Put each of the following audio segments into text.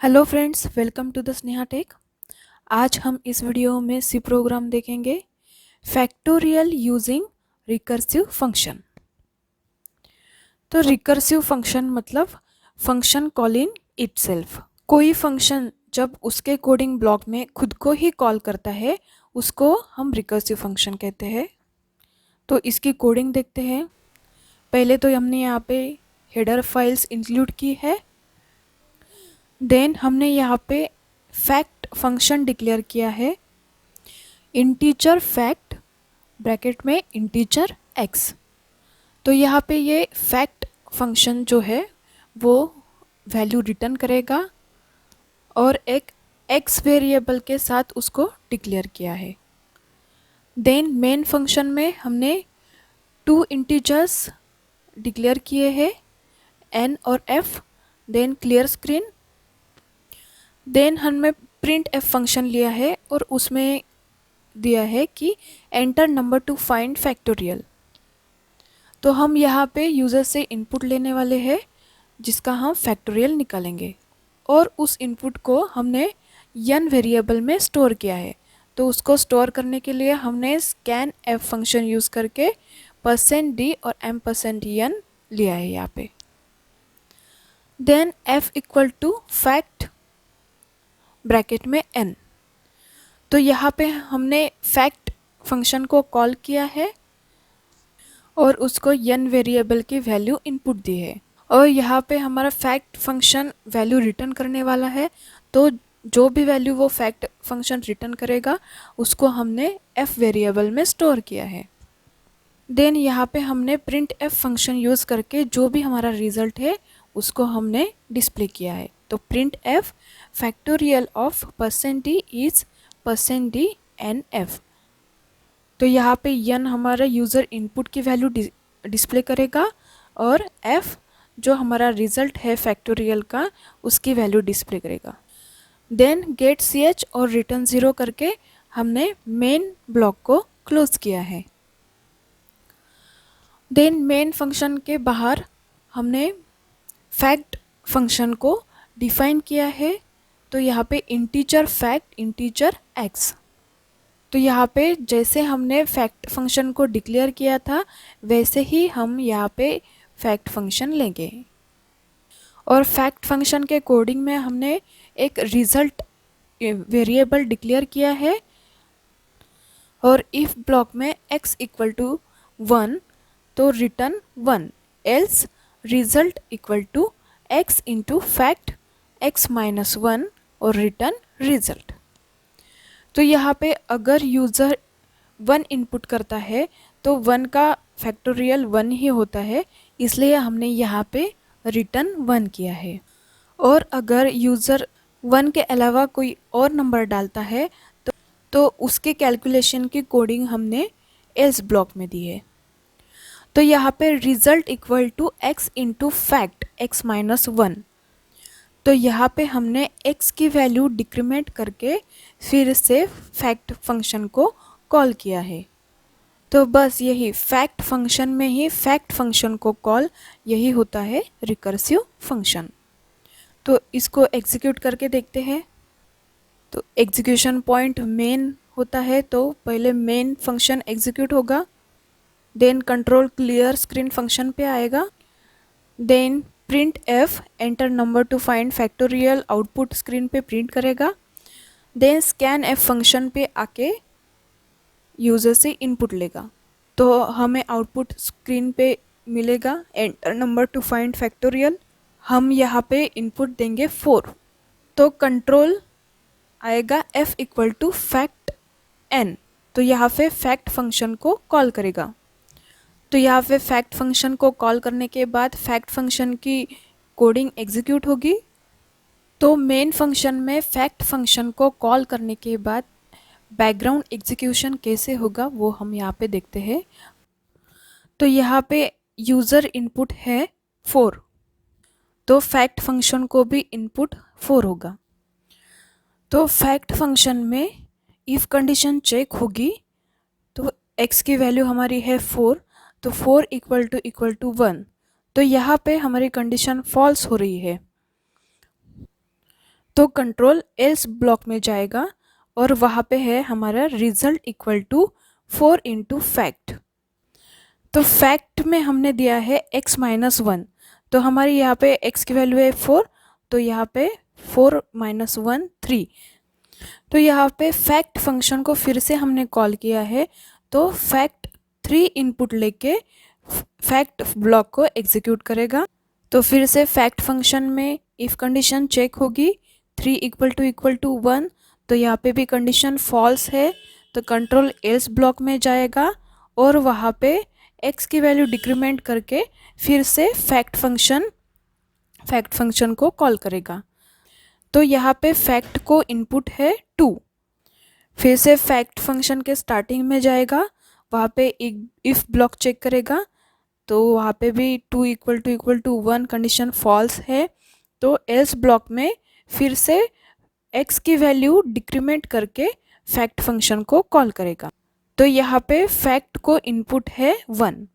Hello friends, welcome to the Sneha tech. आज हम इस वीडियो में सी प्रोग्राम देखेंगे, फैक्टोरियल यूजिंग रिकर्सिव फंक्शन। तो रिकर्सिव फंक्शन मतलब फंक्शन कॉलिंग इटसेल्फ। कोई फंक्शन जब उसके कोडिंग ब्लॉक में खुद को ही कॉल करता है उसको हम रिकर्सिव फंक्शन कहते हैं। तो इसकी कोडिंग देखते हैं। पहले तो हमने यहाँ पे हेडर फाइल्स इंक्लूड की है। देन हमने यहाँ पे फैक्ट फंक्शन डिक्लेयर किया है, इंटीजर फैक्ट ब्रैकेट में इंटीजर x। तो यहाँ पे ये फैक्ट फंक्शन जो है वो वैल्यू रिटर्न करेगा और एक x वेरिएबल के साथ उसको डिक्लेयर किया है। देन मेन फंक्शन में हमने 2 इंटीजर्स डिक्लेयर किए हैं, n और f। Then clear screen. Then हमने प्रिंट एफ फंक्शन लिया है और उसमें दिया है कि enter number to find factorial. तो हम यहाँ पे यूज़र से इनपुट लेने वाले हैं जिसका हम फैक्टोरियल निकालेंगे और उस इनपुट को हमने n वेरिएबल में स्टोर किया है। तो उसको स्टोर करने के लिए हमने स्कैन एफ फंक्शन यूज़ करके %d और m%n लिया है यहाँ पे। Then f equal to fact bracket में n। तो यहाँ पे हमने फैक्ट फंक्शन को कॉल किया है और उसको n वेरिएबल की वैल्यू इनपुट दी है और यहाँ पे हमारा फैक्ट फंक्शन वैल्यू रिटर्न करने वाला है। तो जो भी वैल्यू वो फैक्ट फंक्शन रिटर्न करेगा उसको हमने f वेरिएबल में स्टोर किया है। देन यहाँ पे हमने प्रिंट f फंक्शन यूज़ करके जो भी हमारा रिजल्ट है उसको हमने डिस्प्ले किया है। तो print f factorial of %d is %d n f। तो यहाँ पे n हमारा यूज़र इनपुट की वैल्यू डिस्प्ले करेगा और f जो हमारा रिजल्ट है फैक्टोरियल का उसकी वैल्यू डिस्प्ले करेगा। देन गेट ch और रिटर्न 0 करके हमने मेन ब्लॉक को क्लोज किया है। देन मेन फंक्शन के बाहर हमने फैक्ट फंक्शन को डिफाइन किया है। तो यहाँ पे इंटीजर फैक्ट इंटीजर x। तो यहाँ पे जैसे हमने फैक्ट फंक्शन को डिक्लेयर किया था वैसे ही हम यहाँ पे फैक्ट फंक्शन लेंगे और फैक्ट फंक्शन के कोडिंग में हमने एक रिजल्ट वेरिएबल डिक्लेयर किया है और इफ ब्लॉक में x इक्वल टू 1 तो return 1, else result equal to x into fact x minus 1 और रिटर्न रिजल्ट। तो यहाँ पे अगर यूज़र 1 इनपुट करता है तो 1 का फैक्टोरियल 1 ही होता है, इसलिए हमने यहाँ पे रिटर्न 1 किया है। और अगर यूज़र 1 के अलावा कोई और नंबर डालता है तो उसके कैलकुलेशन की कोडिंग हमने एल्स ब्लॉक में दी है। तो यहाँ पे result equal to x into fact x minus 1। तो यहाँ पे हमने x की वैल्यू डिक्रीमेंट करके फिर से फैक्ट फंक्शन को कॉल किया है। तो बस यही फैक्ट फंक्शन में ही फैक्ट फंक्शन को कॉल यही होता है रिकर्सिव फंक्शन। तो इसको एग्जीक्यूट करके देखते हैं। तो एग्जीक्यूशन पॉइंट मेन होता है तो पहले मेन फंक्शन एग्जीक्यूट होगा, then control clear screen function पे आएगा, then print f enter number to find factorial output screen पे प्रिंट करेगा, देन स्कैन एफ फंक्शन पे आके यूज़र से इनपुट लेगा। तो हमें आउटपुट स्क्रीन पे मिलेगा enter number to find factorial. हम यहाँ पे इनपुट देंगे 4। तो कंट्रोल आएगा f equal to fact n। तो यहाँ पे फैक्ट फंक्शन को कॉल करेगा। तो यहाँ पे फैक्ट फंक्शन को कॉल करने के बाद फैक्ट फंक्शन की कोडिंग एग्जीक्यूट होगी। तो मेन फंक्शन में फैक्ट फंक्शन को कॉल करने के बाद बैकग्राउंड एग्जीक्यूशन कैसे होगा वो हम यहाँ पे देखते हैं। तो यहाँ पे यूज़र इनपुट है 4, तो फैक्ट फंक्शन को भी इनपुट 4 होगा। तो फैक्ट फंक्शन में इफ़ कंडीशन चेक होगी तो x की वैल्यू हमारी है 4, तो 4 इक्वल टू 1। तो यहाँ पे हमारी कंडीशन फॉल्स हो रही है। तो कंट्रोल एल्स ब्लॉक में जाएगा और वहाँ पे है हमारा result equal to 4 into fact. तो फैक्ट में हमने दिया है x-1, तो हमारी यहाँ पे x की वैल्यू है 4, तो यहाँ पे 4 - 1 3। तो यहाँ पे फैक्ट फंक्शन को फिर से हमने कॉल किया है, तो फैक्ट 3 इनपुट लेके फैक्ट ब्लॉक को एग्जीक्यूट करेगा। तो फिर से फैक्ट फंक्शन में इफ कंडीशन चेक होगी 3 = 1, तो यहाँ पे भी कंडीशन फॉल्स है, तो कंट्रोल एल्स ब्लॉक में जाएगा और वहाँ पे x की वैल्यू डिक्रीमेंट करके फिर से फैक्ट फंक्शन को कॉल करेगा। तो यहाँ पे फैक्ट को इनपुट है 2, फिर से फैक्ट फंक्शन के स्टार्टिंग में जाएगा, वहाँ पे एक इफ ब्लॉक चेक करेगा, तो वहाँ पे भी 2 = 1 कंडीशन फॉल्स है, तो एल्स ब्लॉक में फिर से x की वैल्यू डिक्रीमेंट करके फैक्ट फंक्शन को कॉल करेगा। तो यहाँ पे फैक्ट को इनपुट है 1,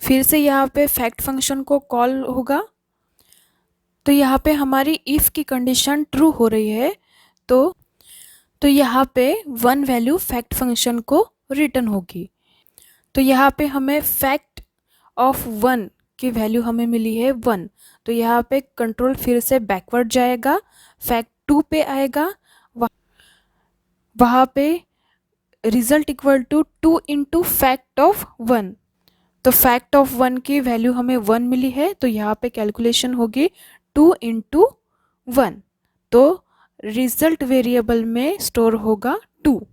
फिर से यहाँ पे फैक्ट फंक्शन को कॉल होगा, तो यहाँ पे हमारी इफ की कंडीशन ट्रू हो रही है, तो यहाँ पे 1 वैल्यू फैक्ट फंक्शन को रिटर्न होगी। तो यहाँ पे हमें फैक्ट ऑफ 1 की वैल्यू हमें मिली है 1, तो यहाँ पे कंट्रोल फिर से बैकवर्ड जाएगा, फैक्ट 2 पे आएगा, वहाँ पे result equal to 2 into fact of 1। तो फैक्ट ऑफ 1 की वैल्यू हमें 1 मिली है, तो यहाँ पे कैलकुलेशन होगी 2 इंटू 1, तो रिजल्ट वेरिएबल में स्टोर होगा 2।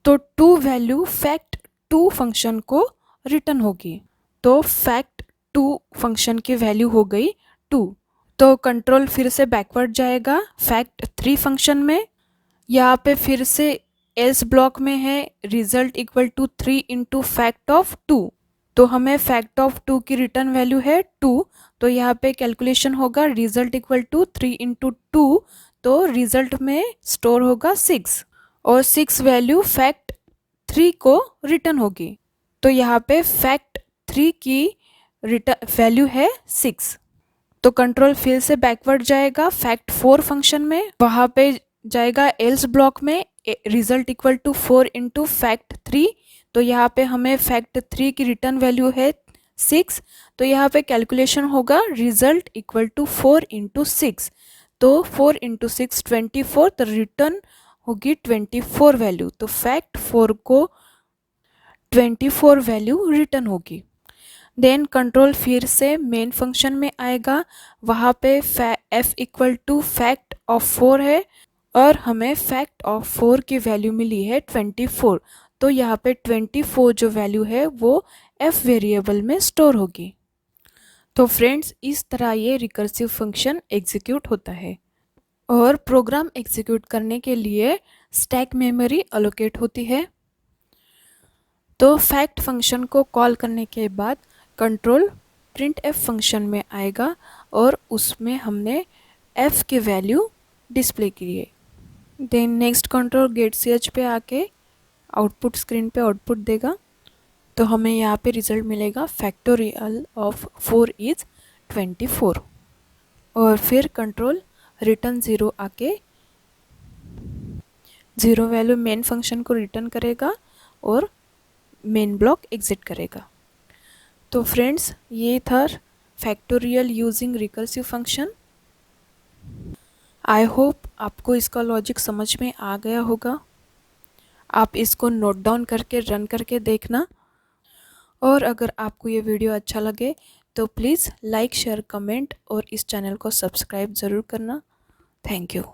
तो 2 वैल्यू फैक्ट 2 फंक्शन को रिटर्न होगी, तो फैक्ट 2 फंक्शन की वैल्यू हो गई 2। तो कंट्रोल फिर से बैकवर्ड जाएगा फैक्ट 3 फंक्शन में, यहाँ पे फिर से एल्स ब्लॉक में है result equal to 3 into fact of 2, तो हमें फैक्ट ऑफ 2 की रिटर्न वैल्यू है 2, तो यहाँ पे कैलकुलेशन होगा रिजल्ट इक्वल टू 3 इंटू 2, तो रिजल्ट में स्टोर होगा 6 और 6 वैल्यू फैक्ट 3 को रिटर्न होगी, तो यहाँ पे फैक्ट 3 की रिटर्न वैल्यू है 6। तो कंट्रोल फिर से बैकवर्ड जाएगा फैक्ट 4 फंक्शन में, वहाँ पे जाएगा एल्स ब्लॉक में result equal to 4 into fact 3, तो यहाँ पे हमें फैक्ट 3 की रिटर्न वैल्यू है 6, तो यहाँ पे कैलकुलेशन होगा रिजल्ट इक्वल टू 4 इंटू 6, तो 4 इंटू 6 24, तो रिटर्न होगी 24 वैल्यू, तो फैक्ट 4 को 24 वैल्यू रिटर्न होगी। देन कंट्रोल फिर से मेन फंक्शन में आएगा, वहाँ पे f equal to fact of 4 है और हमें फैक्ट ऑफ 4 की वैल्यू मिली है 24, तो यहाँ पे 24 जो वैल्यू है वो f वेरिएबल में स्टोर होगी। तो फ्रेंड्स, इस तरह ये रिकर्सिव फंक्शन एग्जीक्यूट होता है और प्रोग्राम एग्जीक्यूट करने के लिए स्टैक मेमोरी अलोकेट होती है। तो फैक्ट फंक्शन को कॉल करने के बाद कंट्रोल printf फंक्शन में आएगा और उसमें हमने f की वैल्यू डिस्प्ले की है। देन नेक्स्ट कंट्रोल getch पे आके आउटपुट स्क्रीन पे आउटपुट देगा, तो हमें यहाँ पे रिजल्ट मिलेगा फैक्टोरियल ऑफ 4 इज 24, और फिर कंट्रोल रिटर्न 0 आके 0 वैल्यू मेन फंक्शन को रिटर्न करेगा और मेन ब्लॉक एग्जिट करेगा। तो फ्रेंड्स, ये था factorial using recursive function. I hope आपको इसका लॉजिक समझ में आ गया होगा। आप इसको नोट डाउन करके रन करके देखना, और अगर आपको ये वीडियो अच्छा लगे तो प्लीज़ लाइक शेयर कमेंट और इस चैनल को सब्सक्राइब ज़रूर करना। Thank you.